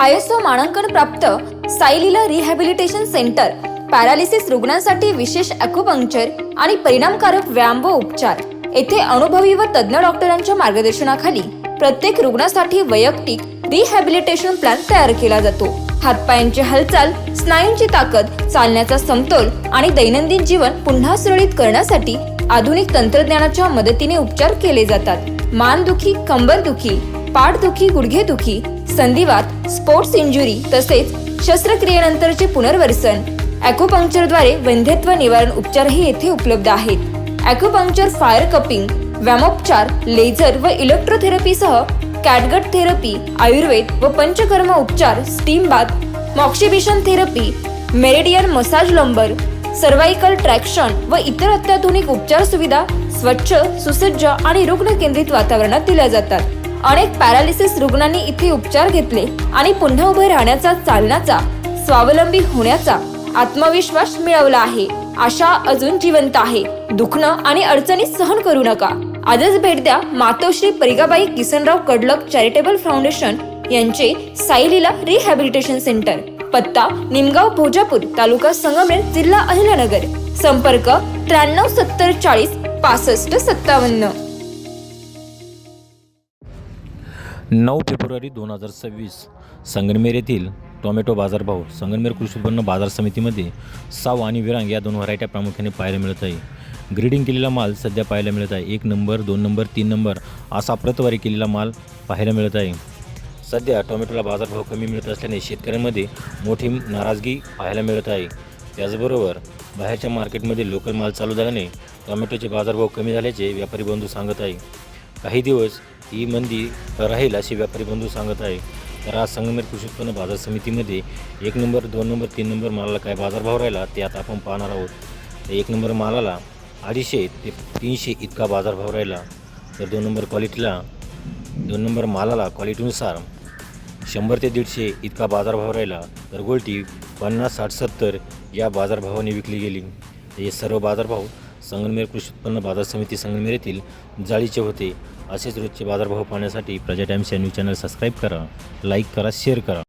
ISO मानांकन प्राप्त सायलीला rehabilitation centre paralysis रुग्णांसाठी विशेष ॲक्युपंक्चर आणि परिणामकारक व्यायाम व उपचार। येथे अनुभवी व तज्ञ डॉक्टरांच्या मार्गदर्शनाखाली प्रत्येक रुग्णासाठी वैयक्तिक रिहॅबिलिटेशन प्लॅन तयार केला जातो। हातपायांची हालचाल, स्नायूंची ताकद, चालण्याचा समतोल आणि दैनंदिन जीवन पुन्हा सुरळीत करण्यासाठी आधुनिक तंत्रज्ञानाच्या मदतीने उपचार केले जातात। मानदुखी, कंबरदुखी, पाठदुखी, गुडघेदुखी, संधिवात, स्पोर्ट्स इंजुरी तसेच शस्त्रक्रियेनंतरचे पुनर्वसन ॲक्युपंक्चरद्वारे वंध्यत्व निवारण उपचारही येथे उपलब्ध आहेत। ॲक्युपंक्चर, फायर कपिंग, व्यायामोपचार, लेझर व इलेक्ट्रोथेरपीसह कॅटगट थेरपी, आयुर्वेद व पंचकर्म उपचार, steam bath, moxibustion therapy, meridian massage, lumbar, cervical traction व इतर अत्याधुनिक उपचार सुविधा स्वच्छ, सुसज्ज आणि रुग्ण केंद्रित वातावरणात दिल्या जातात। अनेक पॅरालिसिस रुग्णांनी इथे उपचार घेतले आणि पुन्हा उभे राहण्याचा, चालण्याचा, स्वावलंबी होण्याचा आत्मविश्वास मिळवला आहे। आशा अजून जिवंत आहे। दुखणं आणि अडचणी सहन करू नका। आजच भेट द्या मातोश्री परिगाबाई किसनराव कडलक चॅरिटेबल फाउंडेशन यांचे सायलीला रिहॅबिलिटेशन सेंटर। पत्ता निमगाव, भोजापूर, तालुका संगमनेर, जिल्हा अहिल्यानगर। संपर्क 93 70 40 65 57। 9 फेब्रुवारी 2026 संगमनेर येथील टोमॅटो बाजारभाव संगमनेर कृषी उत्पन्न बाजार समितीमध्ये साव आणि विरांग या दोन व्हरायट्या प्रामुख्याने पाहायला मिळत आहे। ग्रेडिंग केलेला माल सध्या पाहायला मिळत आहे। 1 नंबर, 2 नंबर, 3 नंबर असा प्रतवारी केलेला माल पाहायला मिळत आहे। सध्या टोमॅटोला बाजारभाव कमी मिळत असल्याने शेतकऱ्यांमध्ये मोठी नाराजगी पाहायला मिळत आहे। त्याचबरोबर बाहेरच्या मार्केटमध्ये लोकल माल चालू झाल्याने टोमॅटोचे बाजारभाव कमी झाल्याचे व्यापारी बंधू सांगत आहे। काही दिवस ही मंदी राहील असे व्यापारी बंधू सांगत आहे। तर आज संगमनेर कृषी उत्पन्न बाजार समितीमध्ये 1 नंबर, 2 नंबर, 3 नंबर मालाला काय बाजारभाव राहिला ते आता आपण पाहणार आहोत। 1 नंबर मालाला 250 ते 300 इतका बाजारभाव राहिला। तर 2 नंबर क्वालिटीला 2 नंबर मालाला क्वालिटीनुसार 100 ते 150 इतका बाजारभाव राहिला। तर गोल्टी 50, 60, 70 या बाजारभावाने विकली गेली। हे सर्व बाजारभाव संगमनेर कृषी उत्पन्न बाजार समिती संगमनेर येथील जाळीचे होते। असेच रोजचे बाजारभाव पाहण्यासाठी प्रजा टाइम्स या न्यूज चॅनल सबस्क्राईब करा, लाईक करा, शेअर करा।